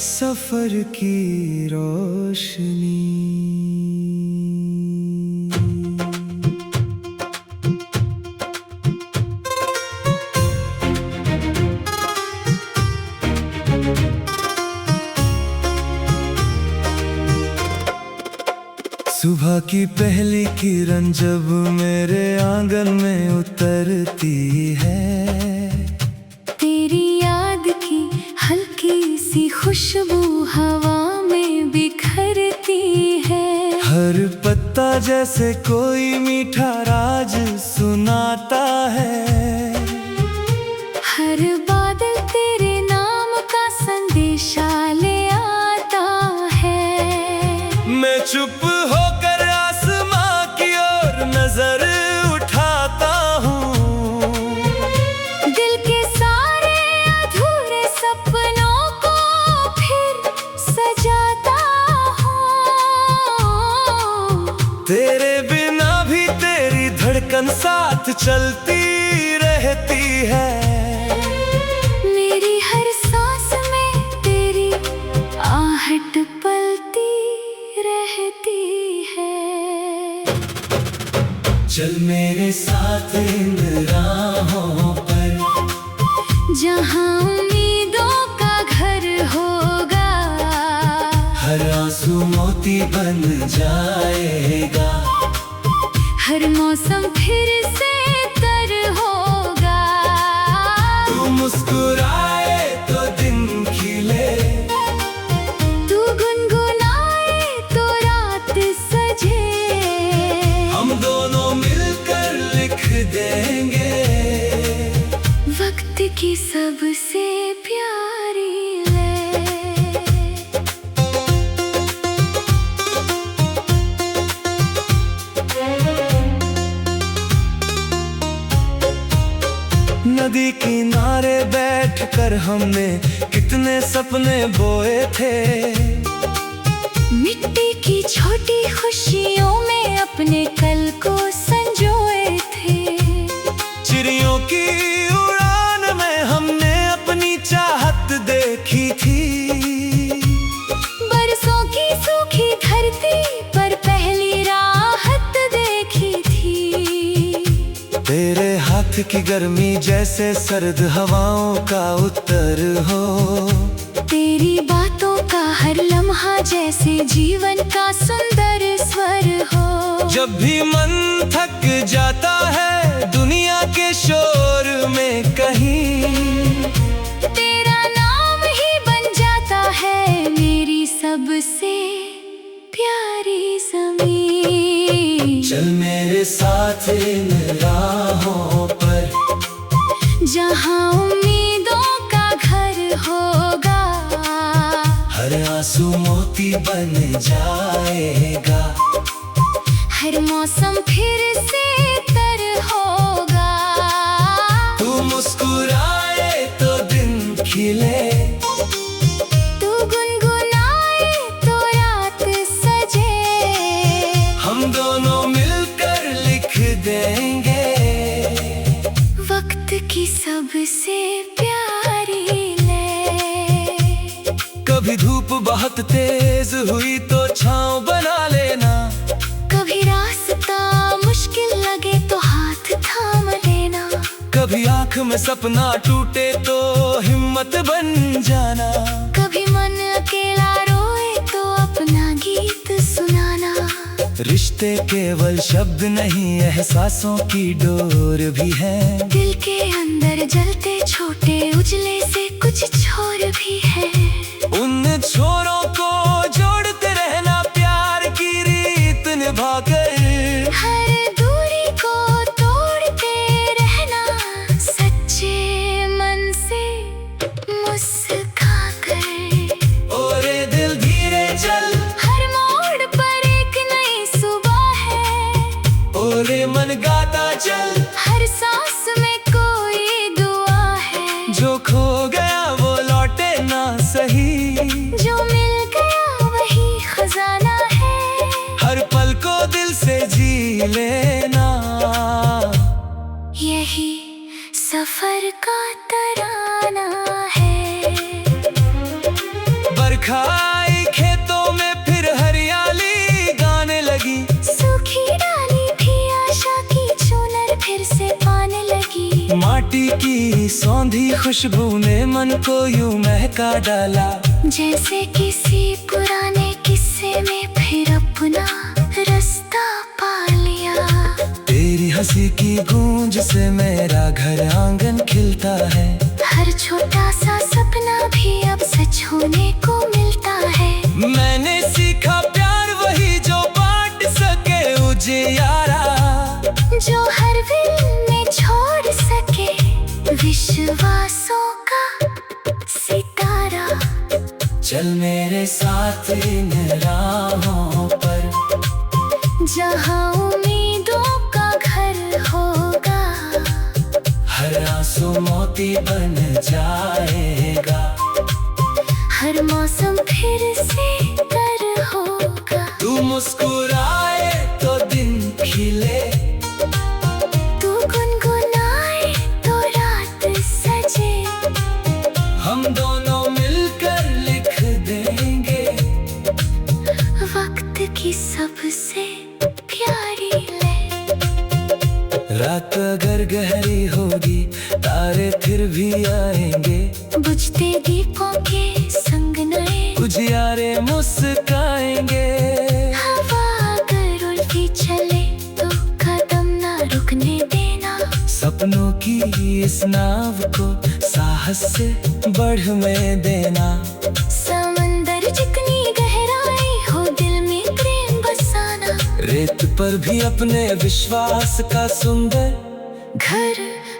सफर की रोशनी। सुबह की पहली किरण जब मेरे आंगन में उतरती है, तेरी याद की हल्की सी खुशबू हवा में बिखरती है। हर पत्ता जैसे कोई मीठा राज सुनाता है। हर बादल तेरे नाम का संदेशा ले आता है। मैं चुप होकर आसमां की ओर नजर उठाता हूँ। दिल के सारे अधूरे सपनों को फिर सजाता हूँ। तेरे बिना भी तेरी धड़कन साथ चलती रहती है। मेरी हर सांस में तेरी आहट पलती रहती है। चल मेरे साथ इन राहों पर, जहाँ उम्मीदों का घर होगा। हर आंसू मोती बन जाएगा। हर मौसम फिर से तर होगा। तू मुस्कुराए तो दिन खिले, तू गुनगुनाए तो रात सजे। हम दोनों मिलकर लिख देंगे वक्त की सबसे प्यारी ले। नदी किनारे बैठकर हमने कितने सपने बोए थे। मिट्टी की छोटी खुशियों में अपने कल को संजोए थे। चिड़ियों की उड़ान में हमने अपनी चाहत देखी थी। बरसों की सूखी धरती पर पहली राहत देखी थी। तेरे हाथ की गर्मी जैसे सर्द हवाओं का उत्तर हो। तेरी बातों का हर लम्हा जैसे जीवन का सुंदर स्वर हो। जब भी मन थक जाता है दुनिया के शोर में कहीं, तेरा नाम ही बन जाता है मेरी सबसे प्यारी ज़मीं। चल मेरे साथ इन राहों पर, जहाँ उम्मीदों का घर होगा। हर आंसू मोती बन जाएगा। हर मौसम फिर से तर होगा। तू मुस्कुराए तो दिन खिले, तू गुनगुनाए तो रात सजे। हम दोनों मिलकर लिख देंगे वक्त की सबसे प्यारी ले। कभी धूप बहुत तेज हुई तो छांव बना लेना। कभी रास्ता मुश्किल लगे तो हाथ थाम लेना। कभी आंख में सपना टूटे तो हिम्मत बन जाना। कभी मन अकेला रोए तो अपना गीत सुनाना। रिश्ते केवल शब्द नहीं एहसासों की डोर भी है। दिल के अंदर जलते छोटे उजले से कुछ छोर भी है। उन छोरों को जोड़ते रहना प्यार की रीत निभाकर। हर दूरी को तोड़ते रहना सच्चे मन से मुस्कुरा कर। ओरे दिल धीरे चल, हर मोड़ पर एक नई सुबह है। ओरे मन गाता चल, हर सांस में कोई दुआ है। जो खो गया वो लौटे ना सही। जो मिल गया वही खजाना है। हर पल को लेना। यही सफर का तराना है। बरखा आई खेतों में फिर हरियाली गाने लगी। सूखी डाली भी आशा की चुनर फिर से पाने लगी। माटी की सौंधी खुशबू ने मन को यूं महका डाला। जैसे किसी पुराने किस्से में फिर अपना रास्ता पा लिया। तेरी हंसी की गूंज से मेरा घर आंगन खिलता है। हर छोटा सा सपना भी अब सच होने को मिलता है। मैंने सीखा प्यार वही जो बांट सके उजियारा, जो हर दिल में छोड़ सके विश्वासों का सितारा। चल मेरे साथ इन राहों पर, जहाँ उम्मीदों का घर होगा। हर आंसू मोती बन जाएगा। हर मौसम फिर से तर होगा। तू मुस्कुराए तो दिन खिले, तू गुनगुनाए तो रात सजे। हम दोनों मिलकर लिख देंगे वक्त की सबसे प्यारी ले। रात अगर गहरी होगी तारे फिर भी आएंगे। बुझते दीपों के संग नए उजियारे मुस्काएंगे। हवा अगर उल्टी चले तो कदम ना रुकने देना। सपनों की इस नाव को साहस से बढ़ में देना। समंदर जितनी गहराई हो दिल में प्रेम बसाना। रेत पर भी अपने विश्वास का सुंदर घर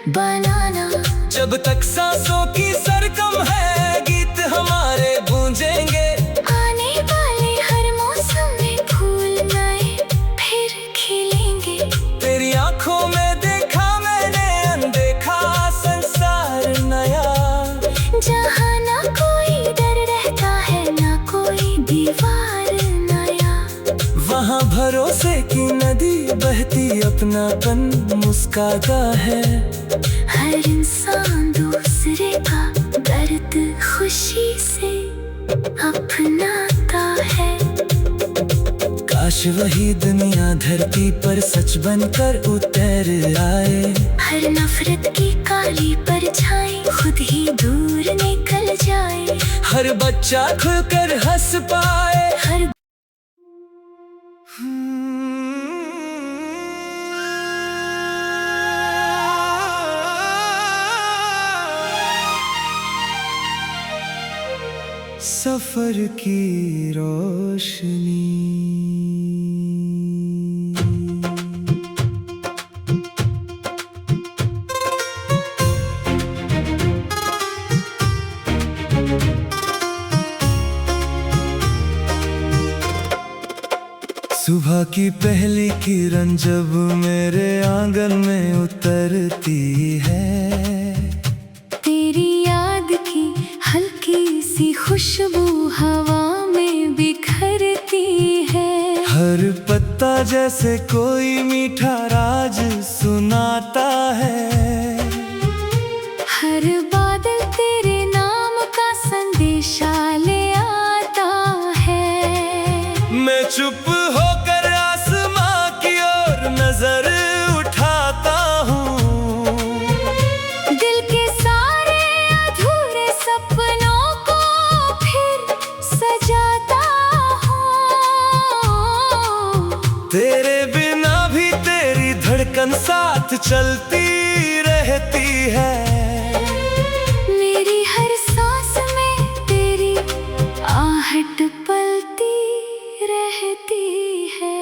बनाना। जब तक सांसों की सरगम है गीत हमारे गूंजेंगे। आने वाले हर मौसम में फूल नए फिर खिलेंगे। तेरी आंखों में देखा मैंने अनदेखा संसार नया। जहाँ ना कोई डर रहता है ना कोई दीवार नया। वहाँ भरोसे की नदी बहती अपनापन मुस्काता है। हर इंसान दूसरे का दर्द खुशी से अपनाता है। काश वही दुनिया धरती पर सच बनकर उतर आए। हर नफरत की काली परछाई खुद ही दूर निकल जाए। हर बच्चा खुलकर हंस पाए। हर सफर की रोशनी। सुबह की पहली किरण जब मेरे आंगन में उतरती है। तेरी याद की हल्की सी खुशबू हवा में बिखरती है। हर पत्ता जैसे कोई मीठा राज सुनाता है। हर बादल तेरे नाम का संदेशा ले आता है। मैं चुप होकर आसमां की ओर नजर उठाता हूँ। दिल के सारे अधूरे सपनों को फिर सजाता हूँ। तेरे बिना भी तेरी धड़कन साथ चलती रहती है। मेरी हर सांस में तेरी आहट पलती रहती है।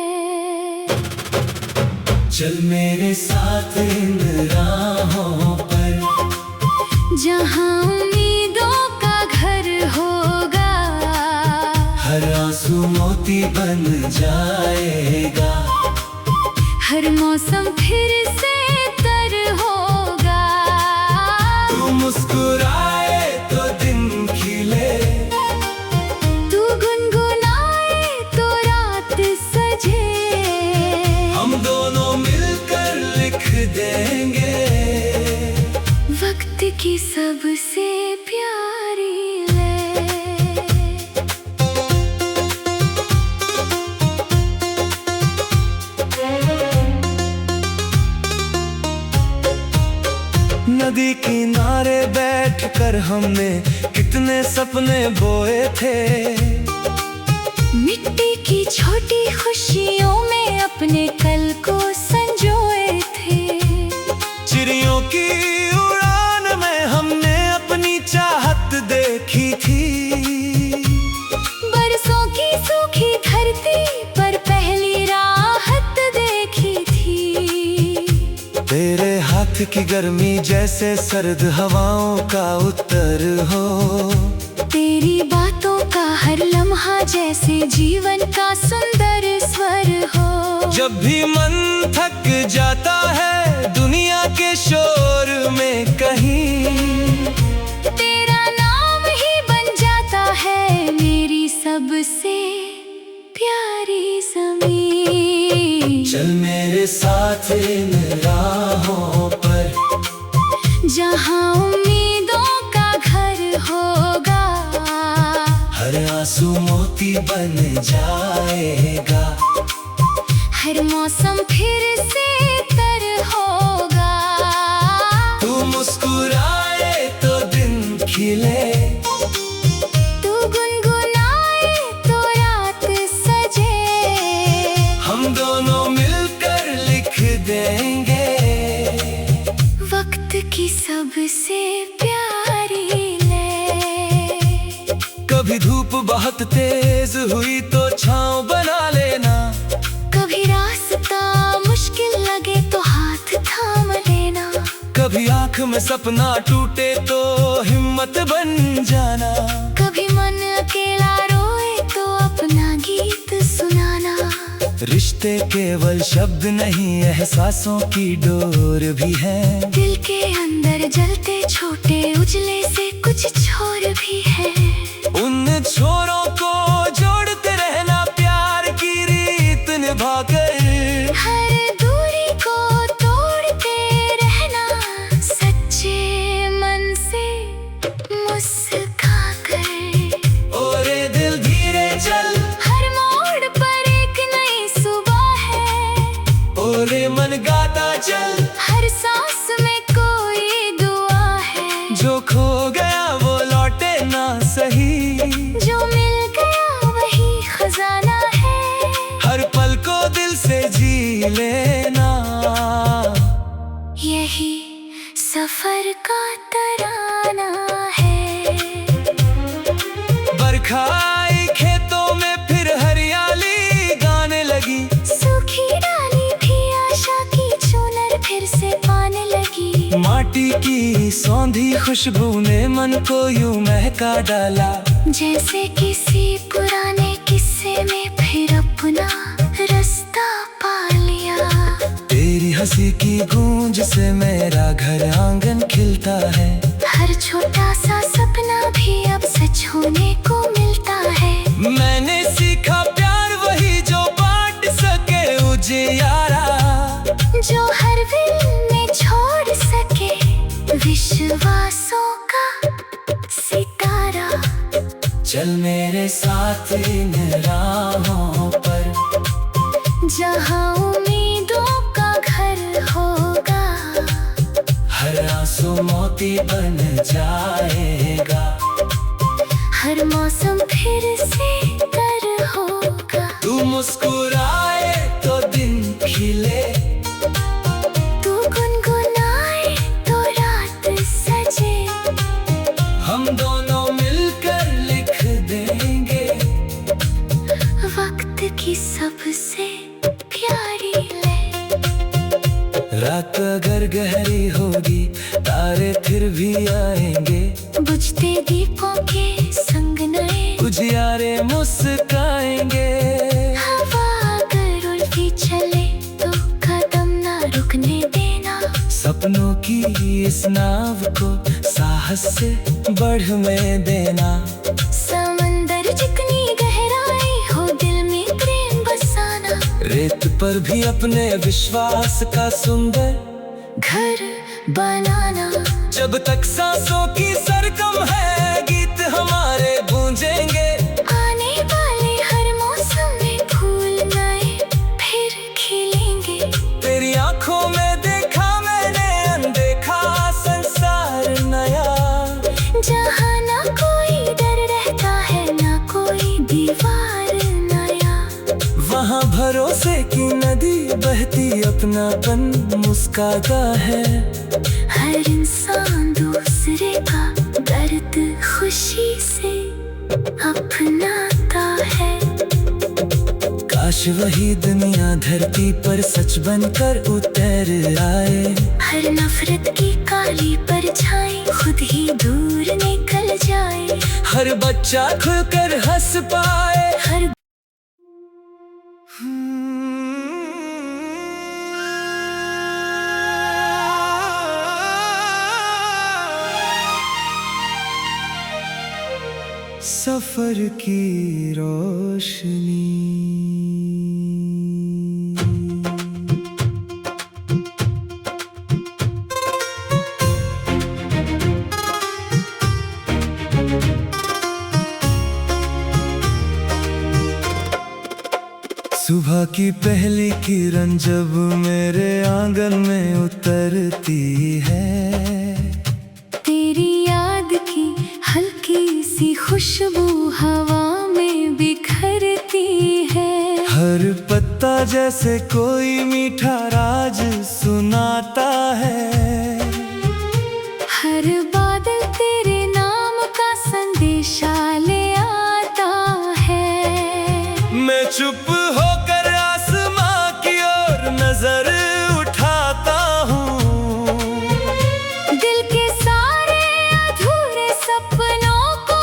चल मेरे साथ इन राहों पर, जहाँ उम्मीदों का घर होगा। हर आंसू मोती बन जाएगा। हर मौसम फिर से तर होगा। तू मुस्कुराए तो दिन खिले। तू गुनगुनाए तो रात सजे। हम दोनों सबसे प्यारी ले। नदी किनारे बैठकर हमने कितने सपने बोए थे। मिट्टी की छोटी खुशियों में अपने कल को संजोए थे। चिड़ियों की उड़ान में हमने अपनी चाहत देखी थी। बरसों की सूखी धरती पर पहली राहत देखी थी। तेरे हाथ की गर्मी जैसे सर्द हवाओं का उत्तर हो। तेरी बातों का हर लम्हा जैसे जीवन का सुंदर स्वर हो। जब भी मन थक जाता है दुनिया के शोर में कहीं, तेरा नाम ही बन जाता है मेरी सबसे प्यारी ज़मीं। चल मेरे साथ इन राहों पर, जहाँ उम्मीदों का घर होगा। हर आंसू मोती बन जाएगा। हर मौसम फिर से तर होगा। तू मुस्कुराए तो दिन खिले, तू गुनगुनाए तो रात सजे। हम दोनों मिलकर लिख देंगे वक्त की सबसे प्यारी ले। कभी धूप बहुत तेज हुई तो छांव बना लेना। कभी रास्ता मुश्किल लगे तो हाथ थाम लेना। कभी आँख में सपना टूटे तो हिम्मत बन जाना। कभी मन अकेला रोए तो अपना गीत सुनाना। रिश्ते केवल शब्द नहीं एहसासों की डोर भी है। दिल के अंदर जलते छोटे उजले से कुछ छोर भी है। उन छोरों को जोड़ते रहना प्यार की रीत निभाकर। हर दूरी को तोड़ते रहना सच्चे मन से मुस्कुरा कर। ओरे दिल धीरे चल, हर मोड़ पर एक नई सुबह है। ओरे मन गाता चल, हर सांस में कोई दुआ है। जो खो गया वो लौटे ना सही। जो मिल गया वही खजाना है। हर पल को दिल से जी लेना। यही सफर का तराना है। बरखा आई खेतों में फिर हरियाली गाने लगी। सूखी डाली भी आशा की चुनर फिर से पाने लगी। माटी की सौंधी खुशबू ने मन को यूं महका डाला। जैसे किसी पुराने किस्से में फिर अपना रास्ता पा लिया। तेरी हंसी की गूंज से मेरा घर आंगन खिलता है। हर छोटा सा सपना भी अब सच होने को मिलता है। मैंने सीखा प्यार वही जो बांट सके उजियारा। जो हर दिल में छोड़ सके विश्वासों का सितारा। चल मेरे साथ इन राहों पर, जहाँ उम्मीदों का घर होगा। हर आंसू मोती बन जाएगा। हर मौसम फिर से तर होगा। तू मुस्कुराए तो दिन खिले, तू गुनगुनाए तो रात सजे। हम दोनों मिलकर लिख देंगे वक्त की सबसे प्यारी ले। रात अगर गहरी होगी तारे फिर भी आएंगे। बुझते दीपों के संग नए उजियारे मुस्काएंगे। हवा अगर उल्टी चले तो कदम ना रुकने देना। सपनों की इस नाव को साहस से बढ़ में देना। समंदर जितनी गहराई हो दिल में प्रेम बसाना। रेत पर भी अपने विश्वास का सुंदर घर बनाना। जब तक सांसों की सरगम है गीत हमारे गूंजेंगे। आने वाले हर मौसम में फूल नए फिर खिलेंगे। तेरी आंखों में देखा मैंने अनदेखा संसार नया, जहाँ ना कोई डर रहता है ना कोई दीवार नया। वहाँ भरोसे की नदी बहती अपनापन मुस्काता है। हर इंसान दूसरे का दर्द खुशी से अपनाता है। काश वही दुनिया धरती पर सच बनकर उतर आए। हर नफरत की काली परछाई खुद ही दूर निकल जाए। हर बच्चा खुलकर हंस पाए। हर सफर की रोशनी। सुबह की पहली किरण जब मेरे आंगन में उतरती है, तेरी याद की हल्की सी खुशबू हवा में बिखरती है। हर पत्ता जैसे कोई मीठा राज सुनाता है। हर बादल तेरे नाम का संदेशा ले आता है। मैं चुप होकर आसमां की ओर नजर उठाता हूँ। दिल के सारे अधूरे सपनों को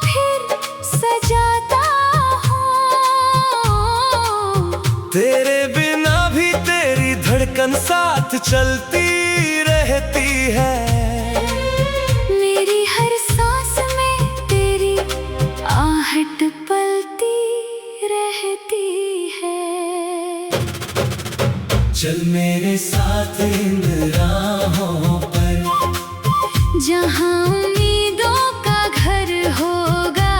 फिर सजाता हूँ। तेरे बिना भी तेरी धड़कन साथ चलती रहती है। मेरी हर सांस में तेरी आहट पलती रहती है। चल मेरे साथ इन राहों पर, जहाँ उम्मीदों का घर होगा।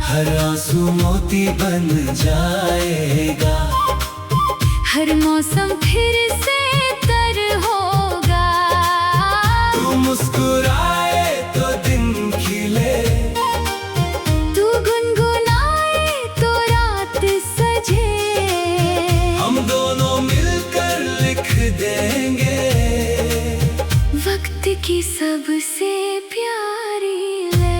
हर आंसू मोती बन जाएगा। हर मौसम फिर से तर होगा। तू मुस्कुराए तो दिन खिले, तू गुनगुनाए तो रात सजे। हम दोनों मिलकर लिख देंगे वक्त की सबसे प्यारी ले।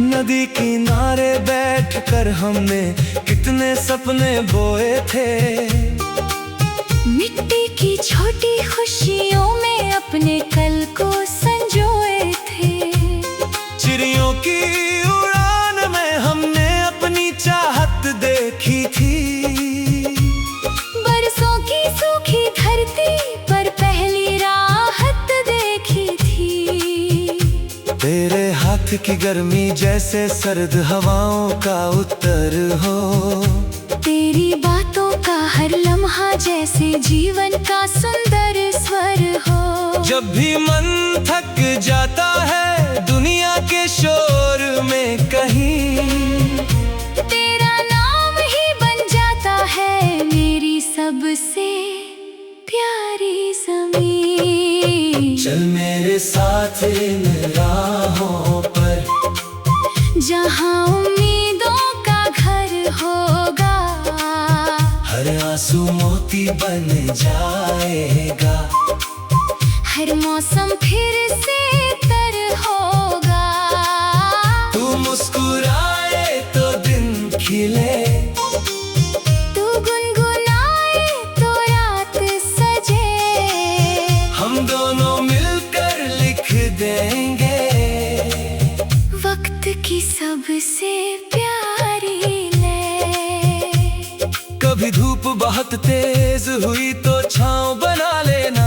नदी किनारे बैठकर हमने कितने सपने बोए थे। मिट्टी की छोटी खुशियों में अपने कल को संजोए थे। चिड़ियों की उड़ान में हमने अपनी चाहत देखी थी। बरसों की सूखी धरती पर पहली राहत देखी थी। तेरे हाथ की गर्मी जैसे सर्द हवाओं का उत्तर हो। तेरी बातों का हर लम्हा जैसे जीवन का सुंदर स्वर हो। जब भी मन थक जाता है दुनिया के शोर में कहीं, तेरा नाम ही बन जाता है मेरी सबसे प्यारी ज़मीं। चल मेरे साथ इन राहों पर, जहाँ उम्मीदों का घर होगा। हर आंसू मोती बन जाएगा। हर मौसम फिर से तर होगा। तू मुस्कुराए तो दिन खिले, तू गुनगुनाए तो रात सजे। हम दोनों मिलकर लिख देंगे वक्त की सबसे प्यारी ले। कभी धूप बहुत तेज हुई तो छांव बना लेना।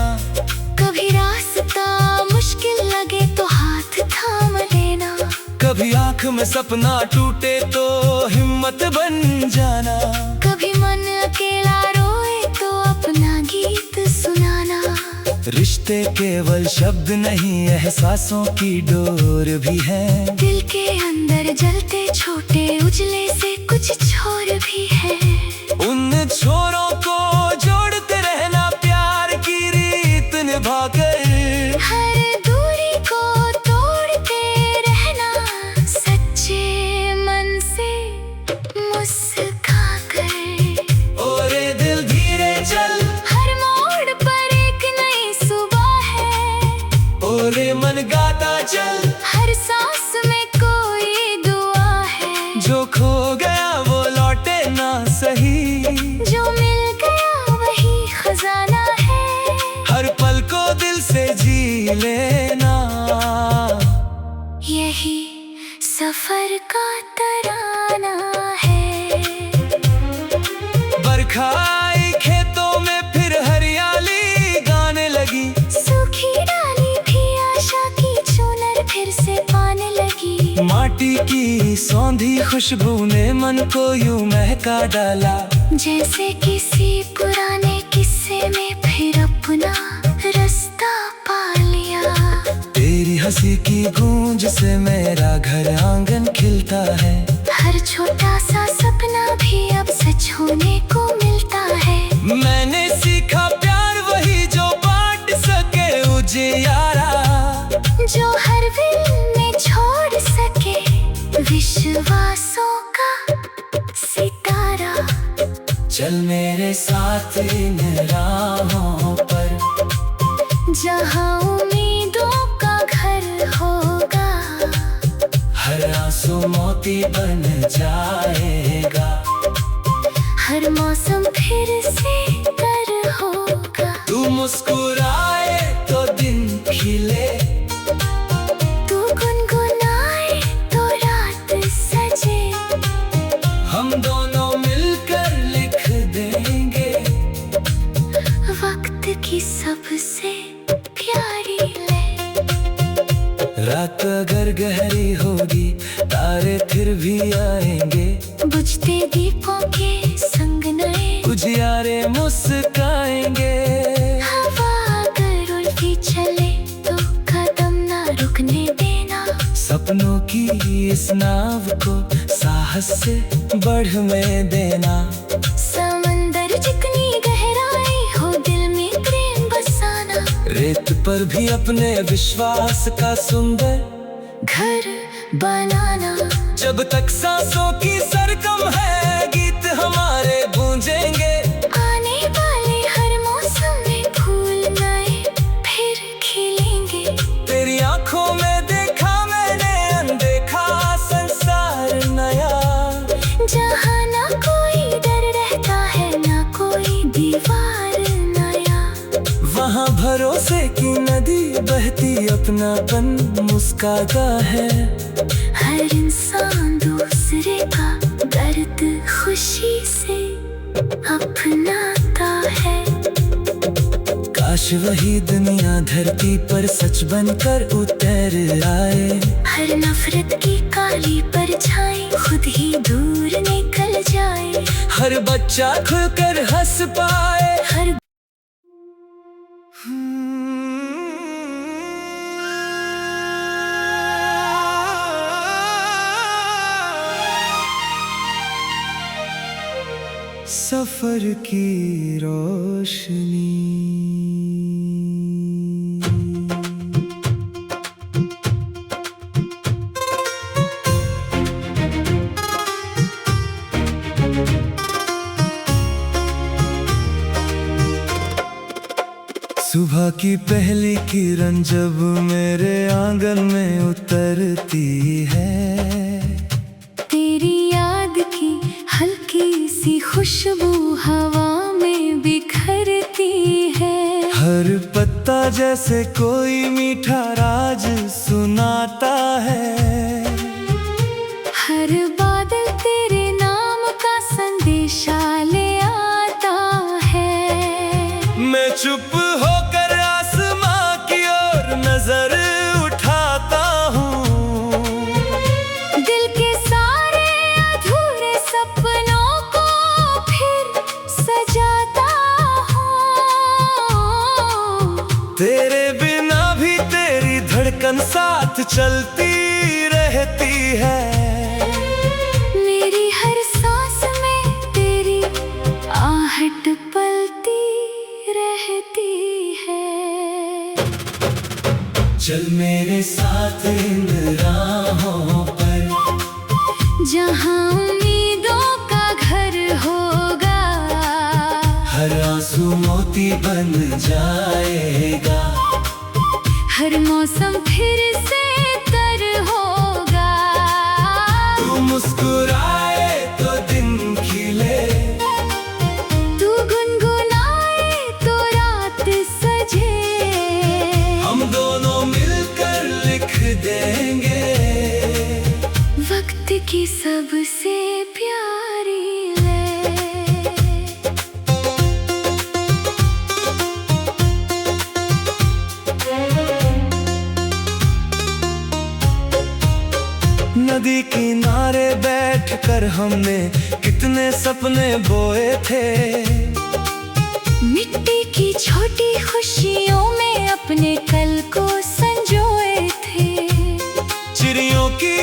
कभी रास्ता मुश्किल लगे तो हाथ थाम लेना। कभी आंख आँख में सपना टूटे तो हिम्मत बन जाना। कभी मन अकेला रोए तो अपना गीत सुनाना। रिश्ते केवल शब्द नहीं, एहसासों की डोर भी है। दिल के अंदर जलते छोटे उजले से कुछ छोर भी है। उन छोरों को जोड़ते रहना, प्यार की रीत निभाकर। हर दूरी को तोड़ते रहना, सच्चे मन से मुस्कुरा कर। ओरे दिल धीरे चल, हर मोड़ पर एक नई सुबह है। ओरे मन गाता चल, हर सांस में कोई दुआ है। जो खो गया वो लौटे ना सही, जो मिल गया वही खजाना है। हर पल को दिल से जी लेना। यही सफर का तराना है। बरखा आई खेतों में फिर हरियाली गाने लगी। सूखी डाली भी आशा की चुनर फिर से पाने लगी। माटी की सौंधी खुशबू ने मन को यूं महका डाला। जैसे किसी पुराने किस्से में फिर अपना रास्ता पा लिया। तेरी हंसी की गूंज से मेरा घर आंगन खिलता है। हर छोटा सा सपना भी अब सच होने को मिलता है। मैंने सीखा प्यार वही जो बांट सके उजियारा, जो हर दिल में छोड़ सके विश्वासों का सितारा। चल मेरे साथ इन राहों पर, जहाँ उम्मीदों का घर होगा। हर आंसू मोती बन जाएगा। हर मौसम फिर से कर होगा। तू मुस्कुराए तो दिन खिले, तू गुनगुनाए तो रात सजे। हम दोनों मिलकर लिख देंगे वक्त की सबसे प्यारी ले। रात अगर गहरी होगी तारे फिर भी आएंगे। बुझते दीपों के संग नए उजियारे मुस्काएंगे। हवा अगर उल्टी चले तो कदम ना रुकने देना। सपनों की इस नाव को साहस से बढ़ में देना। समंदर जितनी गहराई हो दिल में प्रेम बसाना। रेत पर भी अपने विश्वास का सुंदर घर बनाना। जब तक सांसों की सरगम है गीत हमारे गूंजेंगे। आने वाले हर मौसम में फूल नए फिर खिलेंगे। तेरी आंखों में देखा मैंने अनदेखा संसार नया। जहाँ ना कोई डर रहता है ना कोई दीवार नया। वहाँ भरोसे की नदी बहती अपनापन मुस्काता है। हर इंसान दूसरे का दर्द खुशी से अपनाता है। काश वही दुनिया धरती पर सच बनकर उतर आए। हर नफरत की काली परछाई खुद ही दूर निकल जाए। हर बच्चा खुलकर हंस पाए। हर सफर की रोशनी। सुबह की पहली किरण जब मेरे आंगन में उतरती है। तेरी याद की हल्की सी खुशबू हवा में बिखरती है। हर पत्ता जैसे कोई मीठा राज सुनाता है। हर बादल तेरे नाम का संदेशा ले आता है। मैं चुप होकर आसमां की ओर नजर उठाता हूँ। दिल तेरे बिना भी तेरी धड़कन साथ चलती रहती है। मेरी हर सांस में तेरी आहट पलती रहती है। चल मेरे साथ इन राहों पर, जहाँ उम्मीदों का घर होगा। हर आंसू मोती बन जाएगा। हर मौसम फिर से तर होगा। तू मुस्कुराए तो दिन खिले, तू गुनगुनाए तो रात सजे। हम दोनों मिलकर लिख देंगे वक्त की सबसे प्यारी ले। नदी किनारे बैठकर हमने कितने सपने बोए थे। मिट्टी की छोटी खुशियों में अपने कल को संजोए थे। चिड़ियों की